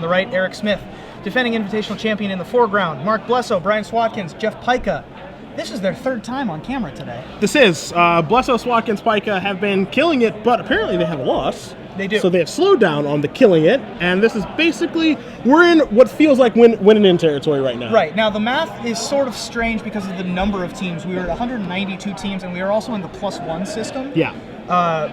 the right, Eric Smith. Defending Invitational Champion in the foreground, Mark Blesso, Brian Swatkins, Jeff Pyka. This is their 3rd time on camera today. This is. Blesso, Swatkins, Pyka have been killing it, but apparently they have a loss. They do. So they have slowed down on the killing it, and this is basically, we're in what feels like winning in territory right now. Right. Now, the math is sort of strange because of the number of teams. We were at 192 teams, and we are also in the +1 system. Yeah.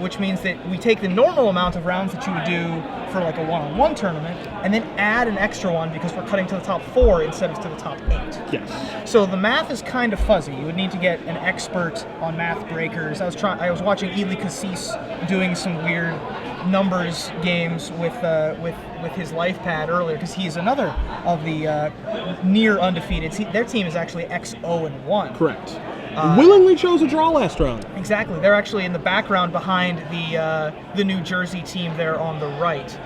Which means that we take the normal amount of rounds that you would do for like a one-on-one tournament, and then add an extra one because we're cutting to the top 4 instead of to the top 8. Yes. So the math is kind of fuzzy. You would need to get an expert on math breakers. I was watching Ely Cassis doing some weird numbers games with his life pad earlier because he's another of the near undefeated. Their team is actually X-0-1. Correct. Willingly chose a draw last round. Exactly. They're actually in the background behind the New Jersey team there on the right.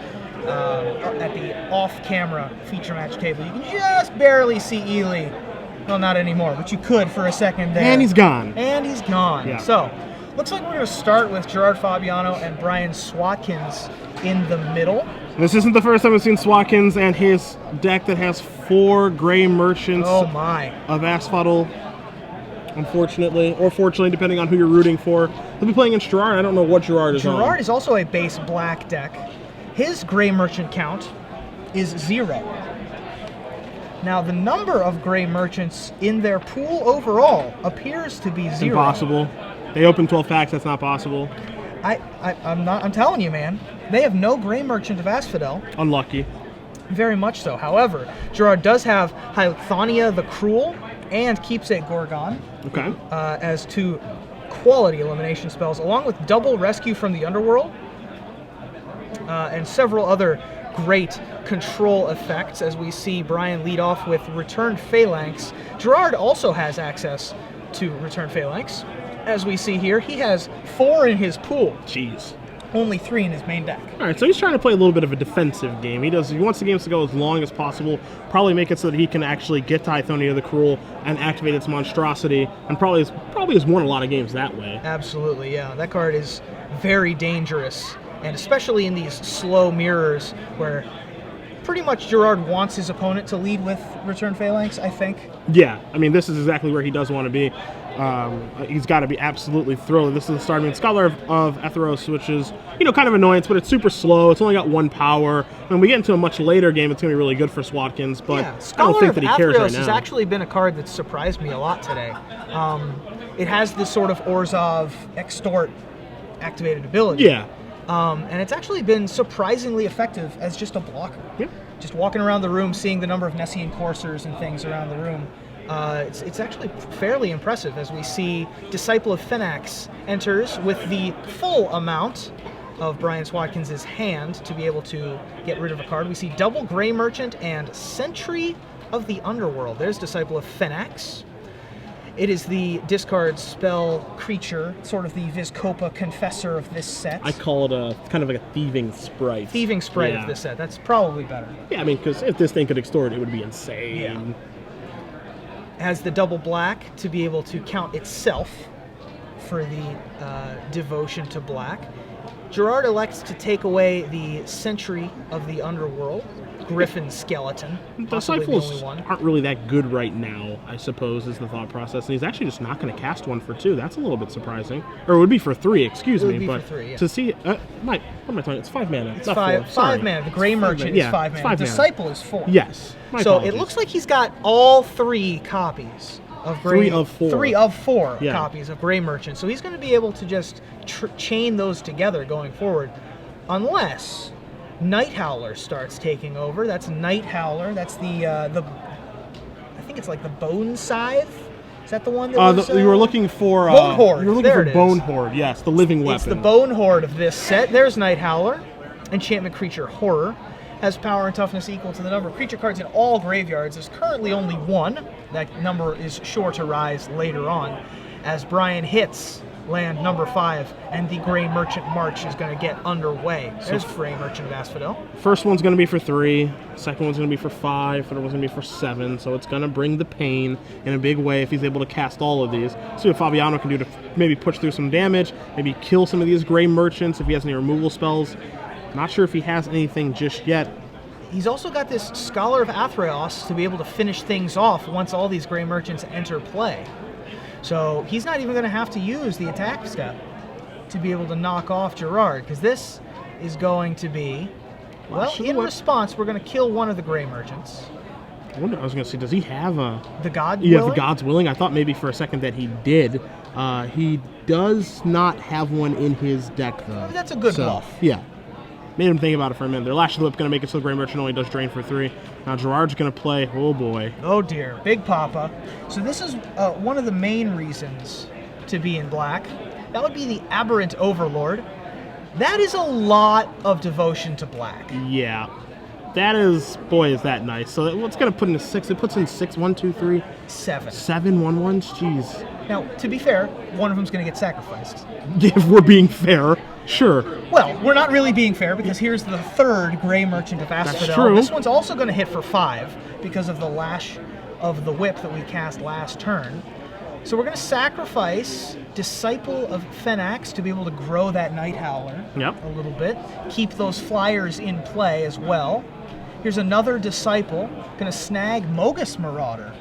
At the off-camera feature match table. You can just barely see Ely. Well, not anymore, but you could for a second there. And he's gone. And he's gone. Yeah. So, looks like we're going to start with Gerard Fabiano and Brian Swatkins in the middle. This isn't the first time we've seen Swatkins and his deck that has 4 Gray Merchants of Asphodel. Unfortunately, or fortunately, depending on who you're rooting for. He'll be playing against Gerard. I don't know what Gerard is on. Gerard is also a base black deck. His Gray Merchant count is 0. Now, the number of Gray Merchants in their pool overall appears to be 0. Impossible. They open 12 packs. That's not possible. I'm telling you, man. They have no Gray Merchant of Asphodel. Unlucky. Very much so. However, Gerard does have Hythania the Cruel and Keepsake Gorgon as 2 quality elimination spells, along with double Rescue from the Underworld and several other great control effects, as we see Brian lead off with Returned Phalanx. Gerard also has access to Returned Phalanx. As we see here, he has 4 in his pool. Jeez. Only 3 in his main deck. All right, so he's trying to play a little bit of a defensive game. He wants the games to go as long as possible, probably make it so that he can actually get to Hythania the Cruel and activate its monstrosity, and probably has won a lot of games that way. Absolutely, yeah. That card is very dangerous, and especially in these slow mirrors where pretty much Gerard wants his opponent to lead with Return Phalanx, I think. Yeah, I mean, this is exactly where he does want to be. He's got to be absolutely thrilled. This is the start. I mean, Scholar of Etheros, which is, kind of annoyance, but it's super slow. It's only got 1 power. When we get into a much later game, it's going to be really good for Swatkins, but yeah, I don't think that he cares right now. Scholar of Etheros has actually been a card that surprised me a lot today. It has this sort of Orzhov Extort activated ability. Yeah. And it's actually been surprisingly effective as just a blocker. Yeah. Just walking around the room, seeing the number of Nessian coursers and things around the room. It's actually fairly impressive as we see Disciple of Phenax enters with the full amount of Brian Swatkins' hand to be able to get rid of a card. We see double Gray Merchant and Sentry of the Underworld. There's Disciple of Phenax. It is the discard spell creature, sort of the Vizkopa Confessor of this set. I call it kind of like a thieving sprite. Thieving sprite of this set. That's probably better. Yeah, I mean, because if this thing could extort, it would be insane. Yeah. Has the double black to be able to count itself for the devotion to black. Gerard elects to take away the Sentry of the Underworld, Griffin Skeleton. Disciples aren't really that good right now, I suppose, is the thought process. And he's actually just not going to cast 1 for 2. That's a little bit surprising. Or it would be for 3, excuse me. Be but for 3, yeah. to see, what am I talking? It's 5 mana. It's not 5 4. Sorry. mana. The Gray Merchant is 5 mana. 5 mana. Disciple is 4. Yes. My so apologies. it looks like he's got all 3 copies of Gray. 3 of 4. 3 of 4 copies of Gray Merchant. So he's going to be able to just chain those together going forward, unless Night Howler starts taking over. That's Night Howler. That's the I think it's like the Bone Scythe. Is that the one that was, you were looking for Bone Horde? You were looking for Bone Horde. Yes, the living weapon. It's the Bone Horde of this set. There's Night Howler. Enchantment creature Horror has power and toughness equal to the number of creature cards in all graveyards. There's currently only 1. That number is sure to rise later on as Brian hits land number 5, and the Gray Merchant March is going to get underway. There's Gray Merchant of Asphodel. First one's going to be for 3, second one's going to be for 5, third one's going to be for 7, so it's going to bring the pain in a big way if he's able to cast all of these. See what Fabiano can do to maybe push through some damage, maybe kill some of these Gray Merchants if he has any removal spells. Not sure if he has anything just yet. he's also got this Scholar of Athreos to be able to finish things off once all these Gray Merchants enter play. So he's not even going to have to use the attack step to be able to knock off Gerard, because this is going to be, well, in response, we're going to kill one of the Gray Merchants. I wonder, I was going to say, does he have the God Yeah, willing? the God's Willing. I thought maybe for a second that he did. He does not have one in his deck, though. That's a good bluff. Yeah. Made him think about it for a minute. Their Lash of the Whip going to make it so the Gray Merchant only does drain for 3. Now Gerard's going to play, oh boy. Oh dear, Big Papa. So this is one of the main reasons to be in black. That would be the Aberrant Overlord. That is a lot of devotion to black. Yeah. That is, boy, is that nice. So what's going to put into 6? It puts in 6, 1, 2, 3. 7. 7 1/1s? Jeez. Now, to be fair, one of them's going to get sacrificed. If we're being fair, sure. Well, we're not really being fair, because here's the 3rd Gray Merchant of Asphodel. That's true. This one's also going to hit for 5 because of the Lash of the Whip that we cast last turn. So we're going to sacrifice Disciple of Phenax to be able to grow that Night Howler a little bit. Keep those flyers in play as well. Here's another Disciple. Going to snag Mogus Marauder,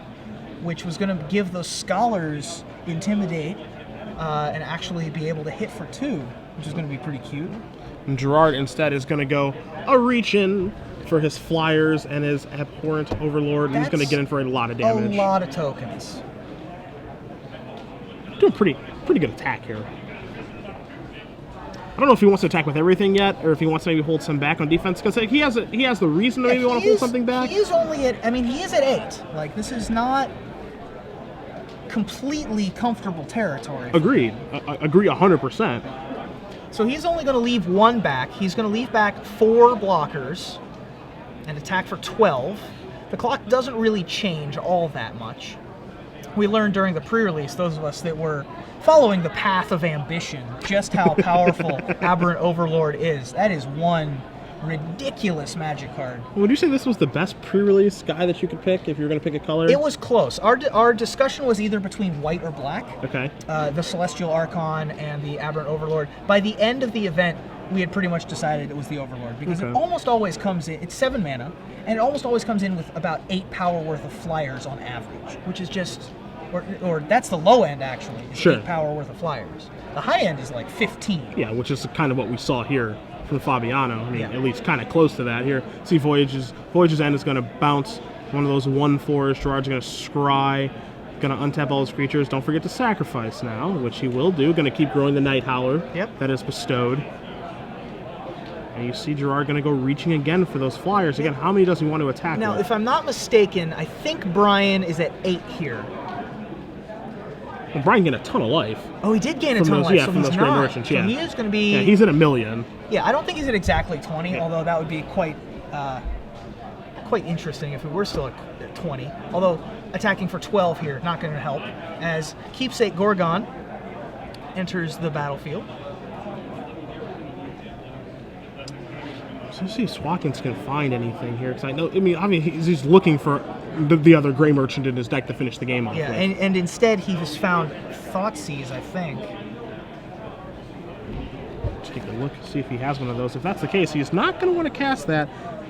which was going to give those Scholars Intimidate and actually be able to hit for 2, which is going to be pretty cute. And Gerard instead is going to go a reach in for his flyers and his Abhorrent Overlord, and he's going to get in for a lot of damage. A lot of tokens. Doing pretty good attack here. I don't know if he wants to attack with everything yet, or if he wants to maybe hold some back on defense, because he has the reason to maybe want to hold something back. He is only at, he is at 8. Like, this is not completely comfortable territory. Agreed. Agree 100%. So he's only going to leave 1 back. He's going to leave back 4 blockers and attack for 12. The clock doesn't really change all that much. We learned during the pre-release, those of us that were following the path of ambition, just how powerful Aberrant Overlord is. That is one ridiculous Magic card. Would you say this was the best pre-release guy that you could pick if you were going to pick a color? It was close. Our discussion was either between white or black. Okay. The Celestial Archon and the Aberrant Overlord. By the end of the event, we had pretty much decided it was the Overlord, because it almost always comes in, it's 7 mana, and it almost always comes in with about 8 power worth of flyers on average, which is just, or that's the low end actually, is 8 power worth of flyers. The high end is like 15. Yeah, which is kind of what we saw here from Fabiano. I mean, at least kind of close to that here. See, Voyage's End is going to bounce one of those 1/4s. Gerard's going to scry, going to untap all his creatures. Don't forget to sacrifice now, which he will do. Going to keep growing the Night Howler that is bestowed. And you see Gerard going to go reaching again for those flyers. Again, how many does he want to attack Now, with? if I'm not mistaken, I think Brian is at 8 here. Well, Brian gained a ton of life. Oh, he did gain a ton of life, so from he's those Gray not. Merchants, So he is going to be... Yeah, he's at 1 million. Yeah, I don't think he's at exactly 20, although that would be quite interesting if we were still at 20. Although attacking for 12 here, not going to help, as Keepsake Gorgon enters the battlefield. So see if Swatkins can find anything here, because obviously he's looking for the other Gray Merchant in his deck to finish the game off with. And instead he has found Thoughtseize, I think. Take a look, see if he has one of those. If that's the case, he's not going to want to cast that.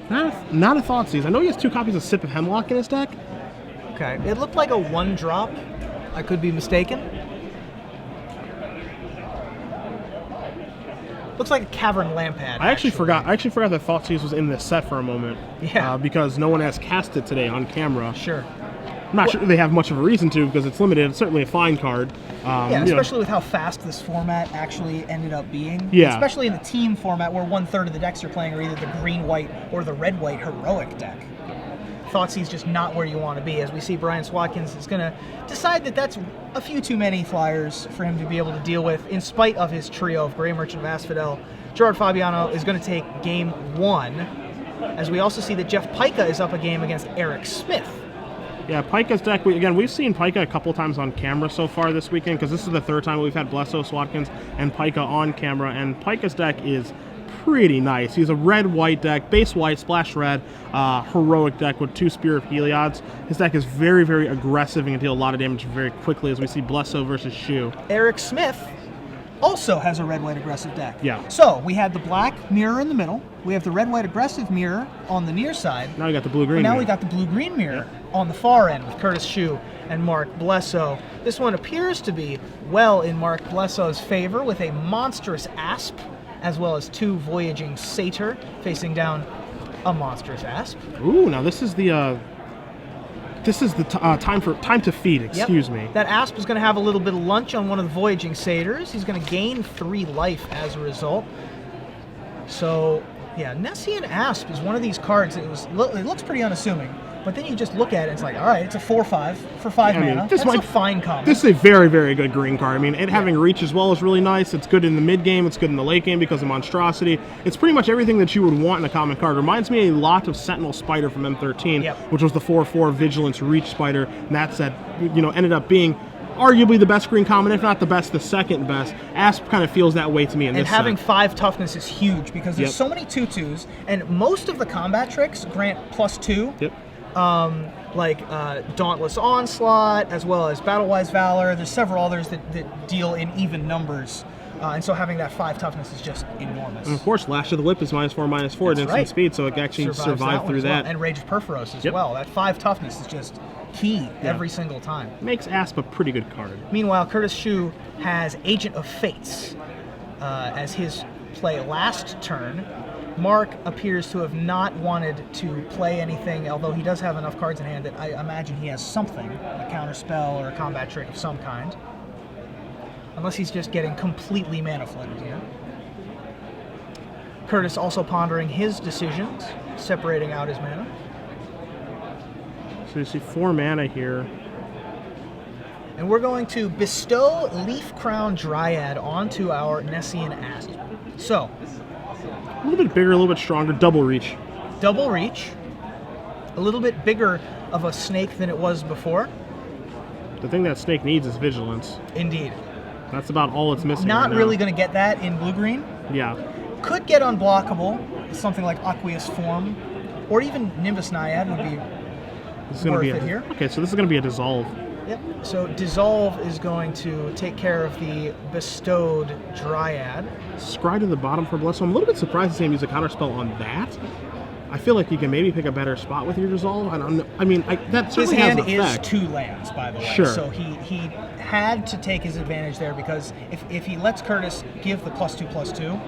Not a Thoughtseize. I know he has 2 copies of Sip of Hemlock in his deck. Okay, it looked like a 1-drop. I could be mistaken. Looks like a Cavern Lampad. I actually forgot that Thoughtseize was in this set for a moment. Yeah. Because no one has cast it today on camera. Sure. I'm not sure they have much of a reason to, because it's limited. It's certainly a fine card. Especially with how fast this format actually ended up being. Yeah. Especially in the team format, where 1/3 of the decks you're playing are either the green-white or the red-white heroic deck. Thoughtseize just not where you want to be, as we see Brian Swatkins is going to decide that that's a few too many flyers for him to be able to deal with, in spite of his trio of Gray Merchant of Asphodel. Gerard Fabiano is going to take game 1, as we also see that Jeff Pyka is up a game against Eric Smith. Yeah, Pyka's deck, we've seen Pyka a couple times on camera so far this weekend, because this is the 3rd time we've had Blesso, Swatkins, and Pyka on camera, and Pyka's deck is pretty nice. He's a red-white deck, base white, splash red, heroic deck with 2 Spear of Heliods. His deck is very, very aggressive and can deal a lot of damage very quickly, as we see Blesso versus Sheu. Eric Smith also has a red-white aggressive deck. Yeah. So we had the black mirror in the middle. We have the red-white aggressive mirror on the near side. Now we got the blue-green. Now we got the blue-green mirror on the far end with Curtis Sheu and Mark Blesso. This one appears to be well in Mark Blesso's favor with a monstrous Asp, as well as 2 voyaging Satyr facing down a monstrous Asp. Ooh, now this is the time to feed. Excuse me. That Asp is going to have a little bit of lunch on one of the voyaging Satyrs. He's going to gain 3 life as a result. So, yeah, Nessian Asp is one of these cards. It looks pretty unassuming, but then you just look at it, it's like, all right, it's a 4/5 for 5 mana. That's a fine combo. This is a very, very good green card. I mean, it having reach as well is really nice. It's good in the mid game. It's good in the late game because of monstrosity. It's pretty much everything that you would want in a common card. Reminds me a lot of Sentinel Spider from M13, which was the 4/4 Vigilance Reach Spider. And that said, ended up being arguably the best green common, if not the best, the second best. Asp kind of feels that way to me in this set. And having 5 toughness is huge because there's so many 2/2s, and most of the combat tricks grant +2. Like Dauntless Onslaught, as well as Battle-Wise Valor. There's several others that deal in even numbers. And so having that 5 toughness is just enormous. And of course, Lash of the Whip is -4/-4 at instant speed, so it can actually survive through that. And Rage of Perforos as well. That 5 toughness is just key every single time. Makes Asp a pretty good card. Meanwhile, Curtis Sheu has Agent of Fates as his play last turn. Mark appears to have not wanted to play anything, although he does have enough cards in hand that I imagine he has something, a counter spell or a combat trick of some kind. Unless he's just getting completely mana flooded here. Curtis also pondering his decisions, separating out his mana. So you see 4 mana here. And we're going to bestow Leaf Crown Dryad onto our Nessian Asp. So, a little bit bigger, a little bit stronger, double reach. Double reach. A little bit bigger of a snake than it was before. The thing that snake needs is vigilance. Indeed. That's about all it's missing. Not right really going to get that in blue-green. Yeah. Could get unblockable, something like Aqueous Form, or even Nimbus Naiad would be worth it here. Okay, so this is going to be a dissolve. Yep. So Dissolve is going to take care of the bestowed Dryad. Scry to the bottom for Blesso. I'm a little bit surprised to see him use a counterspell on that. I feel like you can maybe pick a better spot with your Dissolve. I don't know. I mean, that certainly has an effect. His hand is 2 lands, by the way. Sure. So he had to take his advantage there because if he lets Curtis give the +2/+2,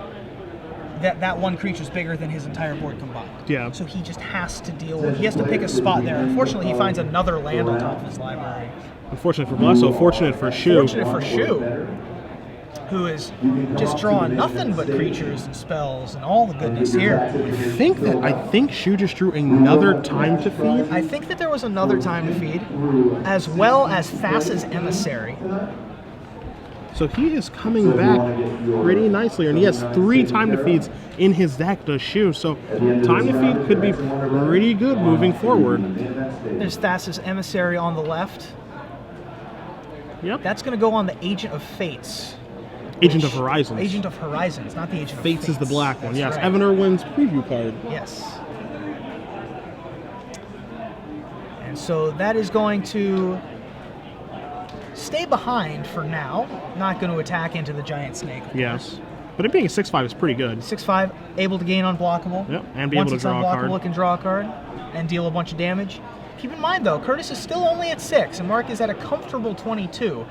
that one creature's bigger than his entire board combined. Yeah. So he just has to deal with. He has to pick a spot there. Unfortunately, he finds another land on top of his library. Unfortunate for Blesso, fortunate for Sheu. Fortunate for Sheu, who is just drawing nothing but creatures and spells and all the goodness here. I think Sheu just drew another Time to Feed. I think that there was another Time to Feed, as well as Thassa's Emissary. So he is coming back pretty nicely, and he has 3 Time to Feeds in his deck, does Sheu. So Time to Feed could be pretty good moving forward. There's Thassa's Emissary on the left. Yep. That's going to go on the Agent of Fates. Agent of Horizons. Agent of Horizons, not the Agent of Fates. Fates is the black one, yes. Right. Evan Irwin's preview card. Yes. And so that is going to stay behind for now. Not going to attack into the giant snake. Yes. But it being a 6/5 is pretty good. 6/5, able to gain unblockable. Yep, and be able to draw a card. Once it's unblockable, it can draw a card and deal a bunch of damage. Keep in mind, though, Curtis is still only at 6, and Mark is at a comfortable 22.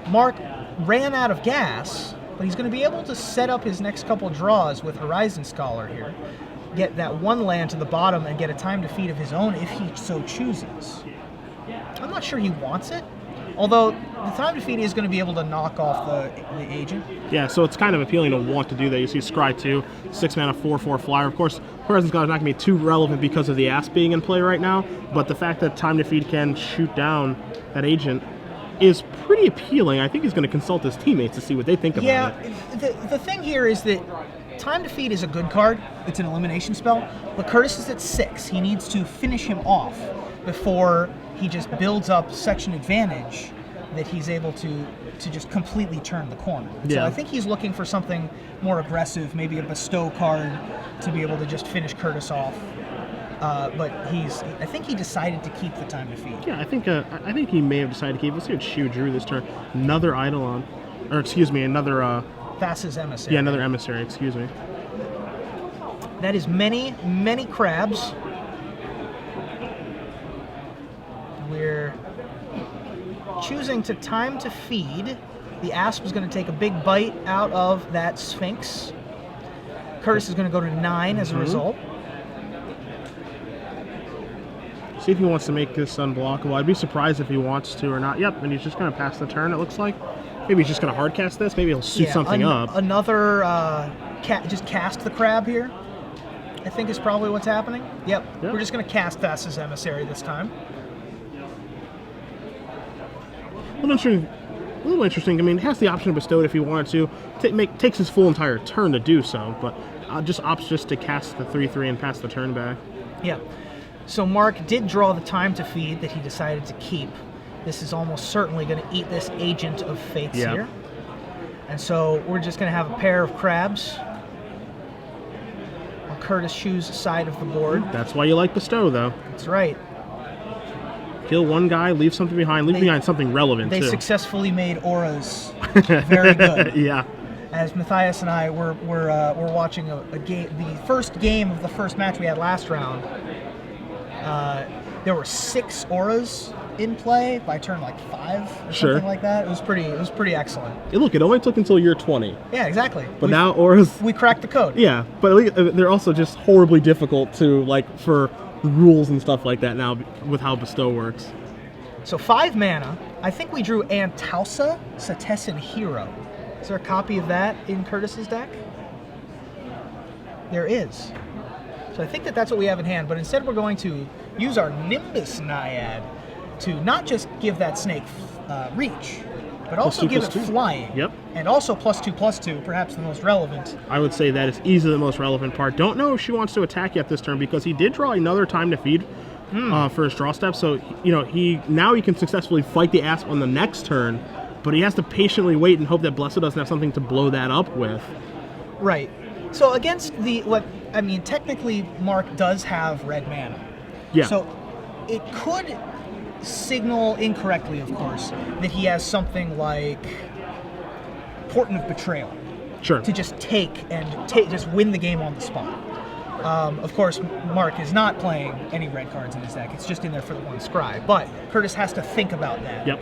Mark ran out of gas, but he's going to be able to set up his next couple draws with Horizon Scholar here. Get that 1 land to the bottom and get a Time to Feed of his own if he so chooses. I'm not sure he wants it, although the Time to Feed is going to be able to knock off the agent. Yeah, so it's kind of appealing to want to do that. You see Scry 2, 6 mana, 4/4 flyer. Of course, Horizon Scholar is not going to be too relevant because of the Asp being in play right now, but the fact that Time to Feed can shoot down that agent is pretty appealing. I think he's going to consult his teammates to see what they think about it. Yeah, the thing here is that Time to Feed is a good card. It's an elimination spell, but Curtis is at 6. He needs to finish him off before he just builds up section advantage that he's able to just completely turn the corner. Yeah. So I think he's looking for something more aggressive, maybe a bestow card to be able to just finish Curtis off. But I think he decided to keep the Time to Feed. Yeah, I think he may have decided to keep. Let's see what Sheu drew this turn. Another Eidolon, or excuse me, another Thassa's Emissary. Yeah, another emissary, excuse me. That is many, many crabs. We're choosing to time to feed. The Asp is going to take a big bite out of that Sphinx. Curtis is going to go to 9 as a result. See if he wants to make this unblockable. I'd be surprised if he wants to or not. Yep, and he's just going to pass the turn, it looks like. Maybe he's just going to hard cast this. Maybe he'll suit something up. Another, just cast the crab here, I think is probably what's happening. Yep. We're just going to cast Thassa's Emissary this time. A little interesting. I mean, he has the option to bestow it if he wanted to. Takes his full entire turn to do so, but just opts just to cast the 3/3 and pass the turn back. Yeah. So Mark did draw the time to feed that he decided to keep. This is almost certainly going to eat this Agent of Fates here. And so we're just going to have a pair of crabs on Curtis Sheu's side of the board. That's why you like bestow, though. That's right. Kill one guy, leave something behind. Leave behind something relevant, too. They too. successfully made auras very good. Yeah. As Matthias and I were watching a game, the first game of the first match we had last round, there were 6 auras in play by turn like 5 or something like that. It was pretty excellent. Hey, look, it only took until year 20. Yeah, exactly. But now auras, we cracked the code. Yeah, but they're also just horribly difficult to for rules and stuff like that now with how bestow works. So 5 mana. I think we drew Antausa, Setessan Hero. Is there a copy of that in Curtis's deck? There is. So I think that's what we have in hand, but instead we're going to use our Nimbus Naiad to not just give that snake reach, but also give it flying. Yep. And also +2/+2, perhaps the most relevant. I would say that is easily the most relevant part. Don't know if she wants to attack yet this turn because he did draw another time to feed for his draw step. So he can successfully fight the Asp on the next turn, but he has to patiently wait and hope that Blesso doesn't have something to blow that up with. Right. So against technically Mark does have red mana. Yeah. So it could signal incorrectly, of course, that he has something like Portent of Betrayal. Sure. To just just win the game on the spot. Of course, Mark is not playing any red cards in his deck. It's just in there for the one scry. But Curtis has to think about that. Yep.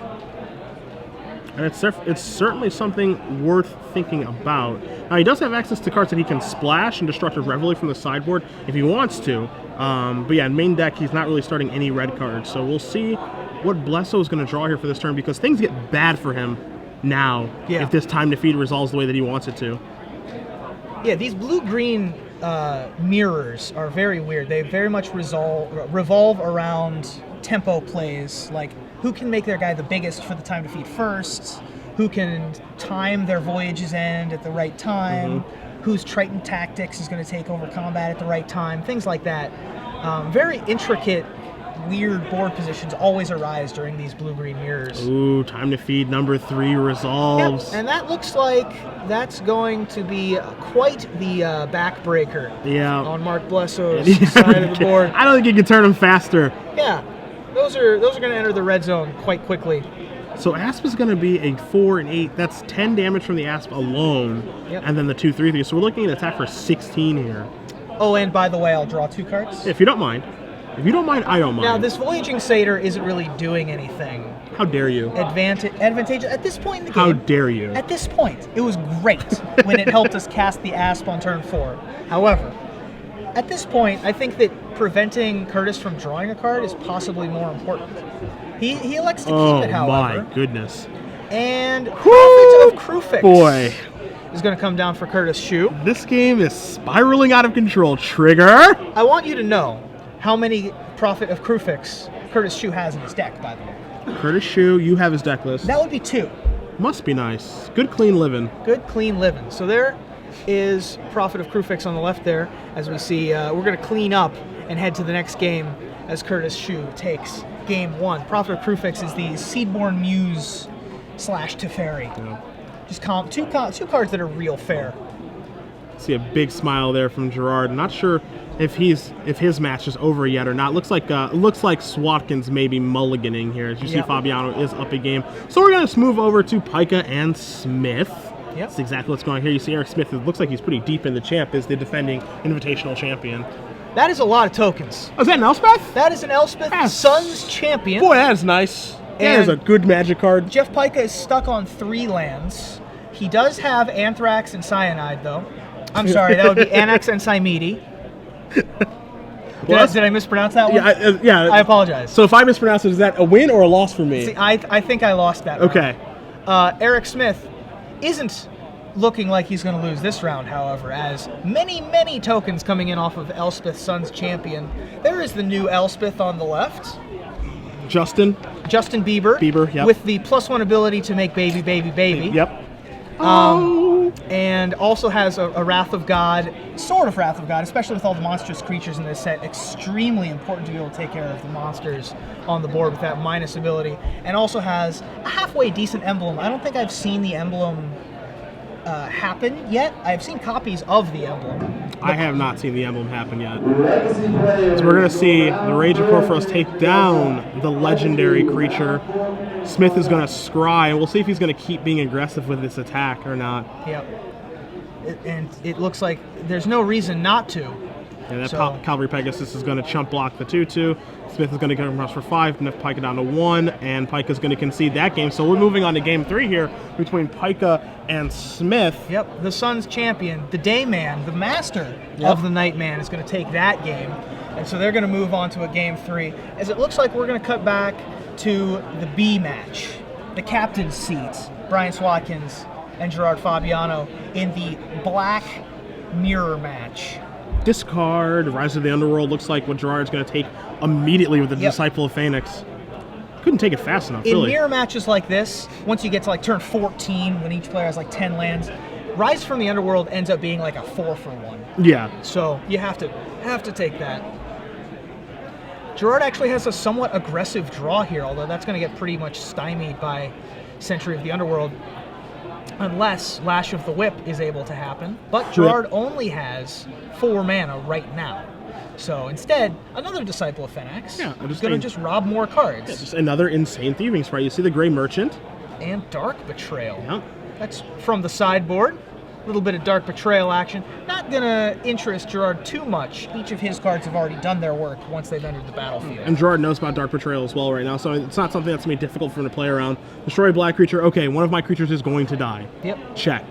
And it's certainly something worth thinking about. Now, he does have access to cards that he can splash and Destructive Reveille from the sideboard if he wants to. But yeah, in main deck, he's not really starting any red cards. So we'll see what Blesso is going to draw here for this turn because things get bad for him now if this time to feed resolves the way that he wants it to. Yeah, these blue-green mirrors are very weird. They very much revolve around tempo plays, like who can make their guy the biggest for the time to feed first, who can time their voyage's end at the right time, whose Triton tactics is going to take over combat at the right time, things like that. Very intricate, weird board positions always arise during these blue-green mirrors. Ooh, time to feed number 3 resolves. Yep, and that looks like that's going to be quite the backbreaker on Mark Blesso's side of the board. I don't think you can turn them faster. Yeah, those are going to enter the red zone quite quickly. So Asp is going to be a 4 and 8. That's 10 damage from the Asp alone, and then the 2/3. So we're looking at an attack for 16 here. Oh, and by the way, I'll draw 2 cards. If you don't mind. If you don't mind, I don't mind. Now, this Voyaging Satyr isn't really doing anything. How dare you? Advantageous at this point in the game. How dare you? At this point, it was great when it helped us cast the Asp on turn 4. However, at this point, I think that preventing Curtis from drawing a card is possibly more important. He elects to keep it, however. Oh my goodness. And Prophet of Krufix. Boy. Is going to come down for Curtis Sheu. This game is spiraling out of control. Trigger. I want you to know how many Prophet of Krufix Curtis Sheu has in his deck, by the way. Curtis Sheu, you have his deck list. That would be 2. Must be nice. Good, clean living. Good, clean living. So there is Prophet of Krufix on the left there. As we see, we're going to clean up and head to the next game as Curtis Sheu takes game 1. Prophet of Krufix is the Seedborn Muse / Teferi. Yeah. Just two cards that are real fair. See a big smile there from Gerard. Not sure if his match is over yet or not. Looks like Swatkins may be mulliganing here. As you see, Fabiano is up a game. So we're gonna move over to Pyka and Smith. That's exactly what's going on here. You see Eric Smith, it looks like he's pretty deep in the champ, is the defending Invitational champion. That is a lot of tokens. Oh, is that an Elspeth? That is an Elspeth Suns champion. Boy, that is nice. That is a good Magic card. Jeff Pyka is stuck on 3 lands. He does have Anthrax and Cyanide, though. I'm sorry, that would be Annex and Cymede. Did I mispronounce that one? Yeah, I apologize. So if I mispronounce it, is that a win or a loss for me? See, I think I lost that Okay. round. Eric Smith isn't looking like he's going to lose this round, however, as many tokens coming in off of Elspeth Suns champion. There is the new Elspeth on the left. Justin Bieber, yep. With the +1 ability to make baby. Yep. And also has a Wrath of God, sort of Wrath of God, especially with all the monstrous creatures in this set. Extremely important to be able to take care of the monsters on the board with that minus ability. And also has a halfway decent emblem. I don't think I've seen the emblem happen yet. I've seen copies of the emblem. I have not seen the emblem happen yet. So we're going to see the Rage of Porphyros take down the legendary creature. Smith is going to scry, and we'll see if he's going to keep being aggressive with this attack or not. Yep. And it looks like there's no reason not to. And that Cavalry Pegasus is going to chump block the 2/2. Smith is going to get across for 5, and Pyka down to 1, and Pyka's going to concede that game. So we're moving on to game 3 here between Pyka and Smith. Yep, the Suns champion, the Dayman, the master of the Nightman is going to take that game. And so they're going to move on to a game 3. As it looks like we're going to cut back to the B match, the captain's seats, Brian Swatkins and Gerard Fabiano in the black mirror match. Discard, Rise of the Underworld looks like what Gerard's going to take immediately with the Disciple of Phoenix. Couldn't take it fast enough, In really. mirror matches like this, once you get to like turn 14, when each player has like 10 lands, Rise from the Underworld ends up being like a 4-for-1. Yeah. So you have to take that. Gerard actually has a somewhat aggressive draw here, although that's going to get pretty much stymied by Century of the Underworld, unless Lash of the Whip is able to happen. But Gerard only has 4 mana right now. So instead, another Disciple of Phoenix is going to just rob more cards. Yeah, just another insane Thieving Sprite. You see the Grey Merchant. And Dark Betrayal. Yeah. That's from the sideboard. A little bit of Dark Betrayal action. Not going to interest Gerard too much. Each of his cards have already done their work once they've entered the battlefield. And Gerard knows about Dark Betrayal as well right now, so it's not something that's going to be difficult for him to play around. Destroy a black creature. Okay, one of my creatures is going to die. Yep. Check.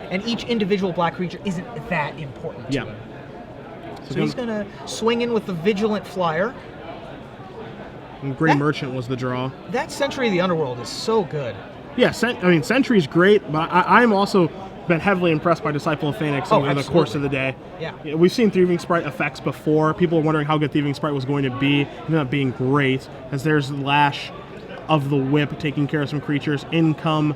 And each individual black creature isn't that important to him. So he's going to swing in with the Vigilant Flyer. And Grey Merchant was the draw. That Century of the Underworld is so good. Yeah, Sentry's great, but I'm also been heavily impressed by Disciple of Phoenix over the course of the day. Yeah. We've seen Thieving Sprite effects before. People were wondering how good Thieving Sprite was going to be. It ended up being great, as there's Lash of the Whip taking care of some creatures. In come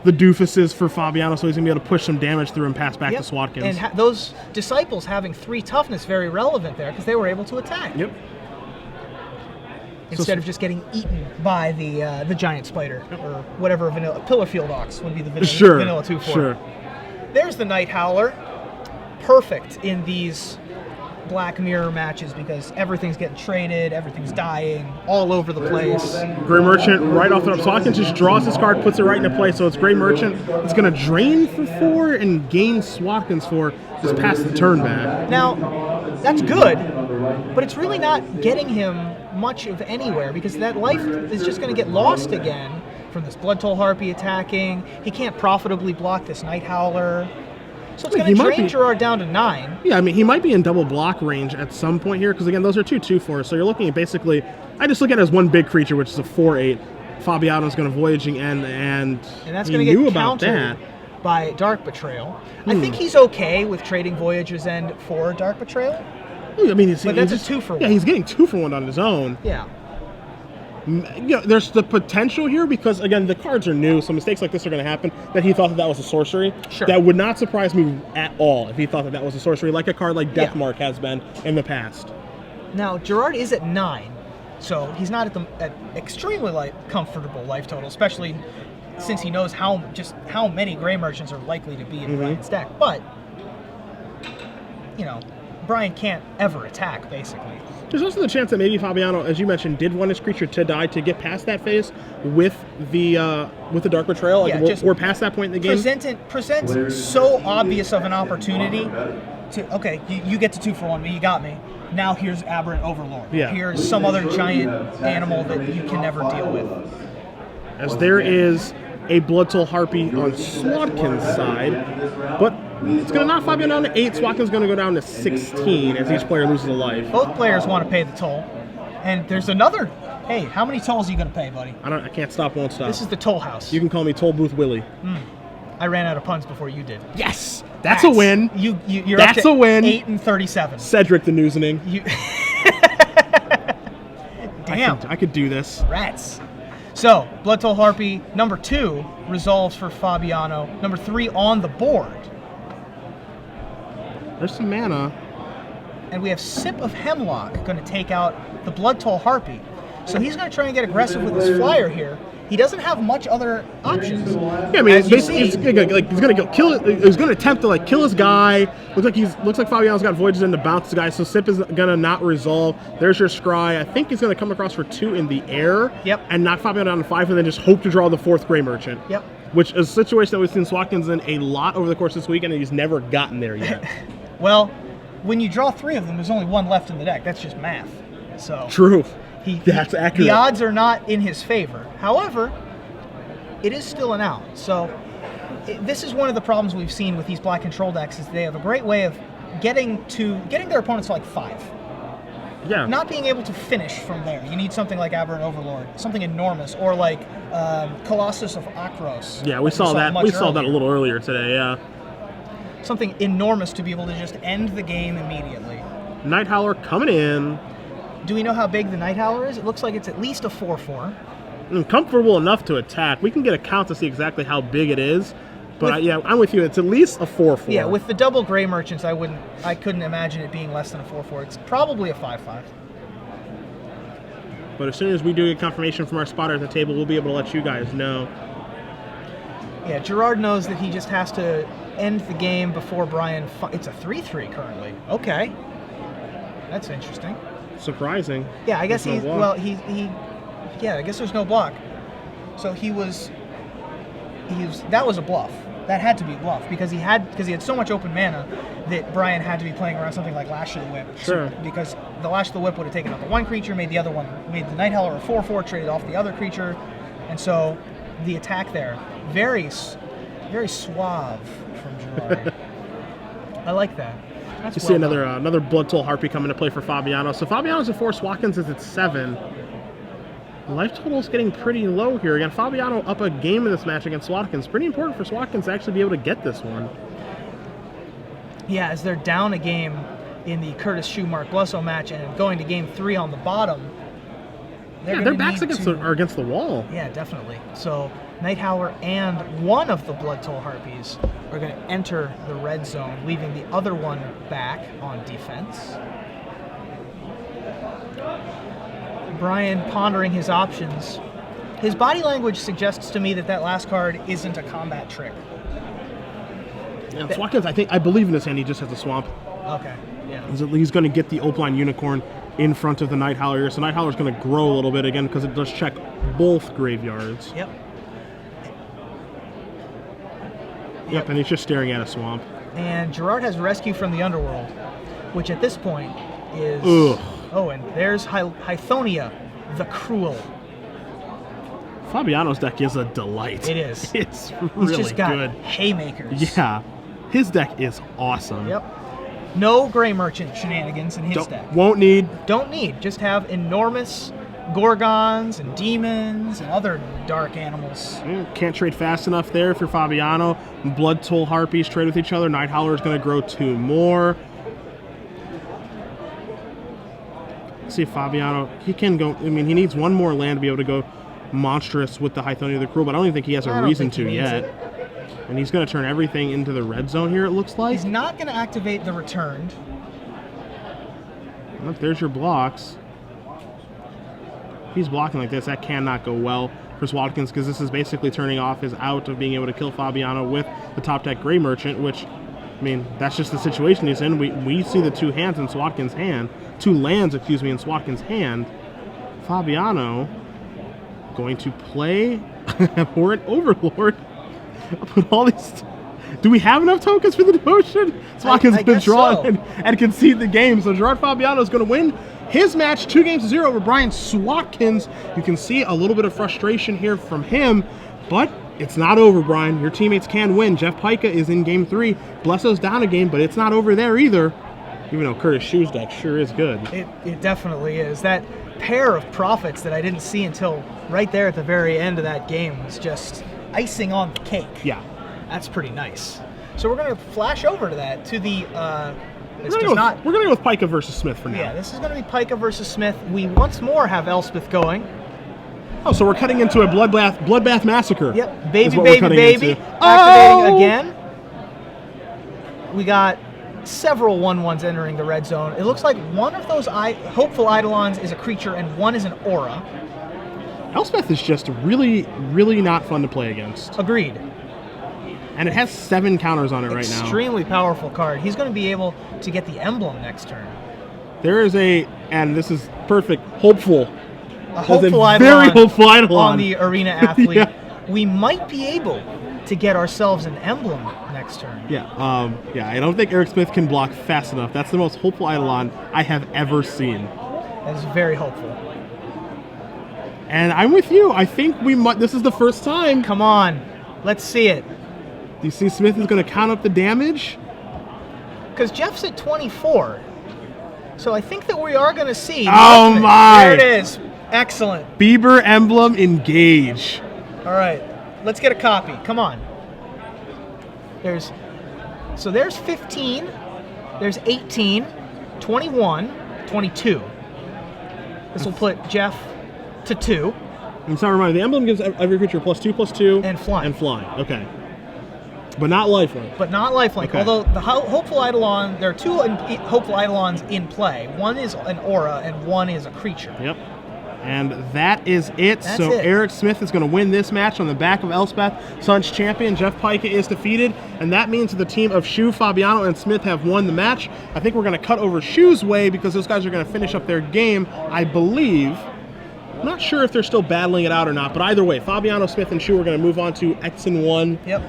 the doofuses for Fabiano, so he's going to be able to push some damage through and pass back to Swatkins. And those Disciples having 3 toughness, very relevant there, because they were able to attack. Yep. Instead of just getting eaten by the giant spider or whatever vanilla Pillarfield Ox would be the vanilla 2/4. Sure. There's the Night Howler, perfect in these black mirror matches because everything's getting traded, everything's dying all over the place. Grey Merchant right off the top. Swatkins just draws this card, puts it right into play. So it's Grey Merchant. It's going to drain for 4 and gain Swatkins for just past the turn back. Now, that's good, but it's really not getting him much of anywhere because that life is just going to get lost again from this Blood Toll Harpy attacking. He can't profitably block this Night Howler. So it's going to drain Gerard down to 9. Yeah, I mean, he might be in double block range at some point here because, again, those are 2/2/4. So you're looking at basically, I just look at it as one big creature, which is a 4/8. Fabiano's going to Voyaging End, and that's going to get countered by Dark Betrayal. I think he's okay with trading Voyager's End for Dark Betrayal. I mean, but that's a 2-for-1. Yeah, he's getting 2-for-1 on his own. Yeah. There's the potential here because, again, the cards are new, so mistakes like this are going to happen, that he thought that was a sorcery. Sure. That would not surprise me at all if he thought that was a sorcery, like a card like Deathmark has been in the past. Now, Gerard is at 9, so he's not at extremely comfortable life total, especially since he knows how many Grey Merchants are likely to be in Brian's deck. But, Brian can't ever attack, basically. There's also the chance that maybe Fabiano, as you mentioned, did want his creature to die to get past that phase with the Dark Betrayal. Like, Yeah, we're past that point in the game. Present so obvious of an opportunity to, okay, you get to 2-for-1, but you got me. Now here's Aberrant Overlord. Yeah. Here's some other giant animal that you can never deal with. As there is a Blood Soul Harpy on Swatkins' side, but it's going to knock Fabiano down to 8. Swatkins going to go down to 16 as each player loses a life. Both players want to pay the toll. And there's another. Hey, how many tolls are you going to pay, buddy? I can't stop, won't stop. This is the toll house. You can call me Toll Booth Willie. I ran out of puns before you did. Yes! That's a win. You're That's up to a win. 8 and 37. Cedric the Newsening. Damn. I could do this. Rats. So, Blood Toll Harpy, number 2, resolves for Fabiano. Number 3 on the board. There's some mana. And we have Sip of Hemlock going to take out the Blood Toll Harpy. So he's going to try and get aggressive with his flyer here. He doesn't have much other options. Yeah, I mean, basically, he's gonna go kill. He's gonna attempt to like kill his guy. Looks like Fabiano's got Voyages in to bounce the guy. So Sip is gonna not resolve. There's your scry. I think he's gonna come across for 2 in the air. Yep. And knock Fabiano down to 5, and then just hope to draw the 4th Gray Merchant. Yep. Which is a situation that we've seen Swatkins in a lot over the course of this weekend, and he's never gotten there yet. Well, when you draw 3 of them, there's only 1 left in the deck. That's just math. So True. That's accurate. The odds are not in his favor. However, it is still an out. So this is one of the problems we've seen with these black control decks is they have a great way of getting their opponents to like 5. Yeah. Not being able to finish from there. You need something like Aberrant Overlord, something enormous, or like Colossus of Akros. Yeah, we saw that. We saw that a little earlier today. Yeah. Something enormous to be able to just end the game immediately. Night Howler coming in. Do we know how big the Night Howler is? It looks like it's at least a 4/4. Comfortable enough to attack. We can get a count to see exactly how big it is. But yeah, I'm with you. It's at least a 4/4. Yeah, with the double Gray Merchants, I couldn't imagine it being less than a 4/4. It's probably a 5/5. But as soon as we do get confirmation from our spotter at the table, we'll be able to let you guys know. Yeah, Gerard knows that he just has to end the game before Brian. It's a 3/3 currently. Okay, that's interesting. Surprising. Yeah, I guess There's no block. Yeah, I guess there's no block. So he was. That was a bluff. That had to be a bluff because he had so much open mana that Brian had to be playing around something like Lash of the Whip. Sure. So, because the Lash of the Whip would have taken out the one creature, made the Night Howler a 4/4, traded off the other creature, and so the attack there, very suave from Gerard. I like that. That's You see another Blood Toll Harpy coming to play for Fabiano. So Fabiano's at 4, Swatkins is at 7. Life total's getting pretty low here. Again, Fabiano up a game in this match against Swatkins. Pretty important for Swatkins to actually be able to get this one. Yeah, as they're down a game in the Curtis Sheu Mark Blesso match and going to game 3 on the bottom. Their backs are against the wall. Yeah, definitely. So Night Howler and one of the Blood Toll Harpies are going to enter the red zone, leaving the other one back on defense. Brian pondering his options. His body language suggests to me that last card isn't a combat trick. Yeah, Swatkins, I believe in this hand, he just has a swamp. Okay, yeah. He's going to get the Opaline Unicorn in front of the Night Howler here. So Night Howler's going to grow a little bit again because it does check both graveyards. Yep. Yep, and he's just staring at a swamp. And Gerard has Rescue from the Underworld, which at this point is... Ugh. Oh, and there's Hythonia, the Cruel. Fabiano's deck is a delight. It is. It's He's really just got good. haymakers. Yeah. His deck is awesome. Yep. No Gray Merchant shenanigans in his deck. Won't need. Don't need. Just have enormous Gorgons and demons and other dark animals. Can't trade fast enough there if you're Fabiano. Blood Toll Harpies trade with each other. Night Howler is going to grow 2 more. Let's see if Fabiano, he can go, he needs 1 more land to be able to go monstrous with the Hythonia the Cruel, but I don't even think he has a reason to yet. And he's going to turn everything into the red zone here, it looks like. He's not going to activate the Returned. Well, there's your blocks. If he's blocking like this, that cannot go well for Swatkins because this is basically turning off his out of being able to kill Fabiano with the top deck Gray Merchant, which I mean, that's just the situation he's in. We see the two lands in Swatkins' hand. In Swatkins' hand. Fabiano going to play Abhorrent Overlord. Put all these. Do we have enough tokens for the devotion? Swatkins been drawn and concede the game. So Gerard Fabiano is going to win his match 2-0 over Brian Swatkins. You can see a little bit of frustration here from him, but it's not over, Brian. Your teammates can win. Jeff Pyka is in game 3. Blesso's down a game, but it's not over there either. Even though Curtis Sheu's deck sure is good. It definitely is. That pair of profits that I didn't see until right there at the very end of that game was just icing on the cake. Yeah. That's pretty nice. So we're going to flash over to that, to the... we're going to go with Pyka versus Smith for now. Yeah, this is going to be Pyka versus Smith. We once more have Elspeth going. Oh, so we're cutting into a bloodbath massacre. Yep, baby. Activating again. We got several 1/1s entering the red zone. It looks like one of those hopeful Eidolons is a creature and one is an aura. Elspeth is just really, really not fun to play against. Agreed. And it has 7 counters on it right now. Extremely powerful card. He's going to be able to get the emblem next turn. There is and this is perfect, hopeful. A hopeful Eidolon. Very hopeful Eidolon. On the Arena Athlete. Yeah. We might be able to get ourselves an emblem next turn. Yeah, I don't think Eric Smith can block fast enough. That's the most hopeful Eidolon I have ever seen. That is very hopeful. And I'm with you. I think this is the first time. Come on, let's see it. Do you see Smith is going to count up the damage? Because Jeff's at 24. So I think that we are going to see. Oh my! There it is. Excellent. Bieber emblem engage. All right, let's get a copy. Come on. There's 15, there's 18, 21, 22. This will put Jeff to 2. And so remind the emblem gives every creature +2/+2 and flying. Okay. But not lifelink. Okay. Although the hopeful Eidolon, there are 2 hopeful Eidolons in play. One is an aura and one is a creature. Yep. And that is it. So Eric Smith is going to win this match on the back of Elspeth. Sun's champion, Jeff Pyka, is defeated. And that means the team of Sheu, Fabiano, and Smith have won the match. I think we're going to cut over Sheu's way because those guys are going to finish up their game, I believe. I'm not sure if they're still battling it out or not, but either way, Fabiano, Smith, and Sheu are going to move on to X and 1. Yep.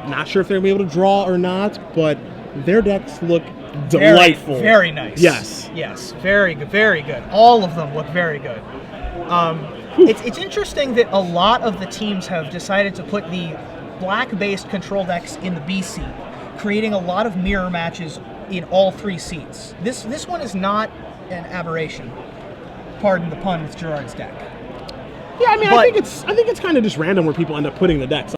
Not sure if they're going to be able to draw or not, but their decks look delightful. Very nice. Yes. Yes. Very good. Very good. All of them look very good. It's interesting that a lot of the teams have decided to put the black-based control decks in the B seat, creating a lot of mirror matches in all 3 seats. This one is not an aberration. Pardon the pun with Gerard's deck. Yeah, I mean, I think it's kind of just random where people end up putting the decks.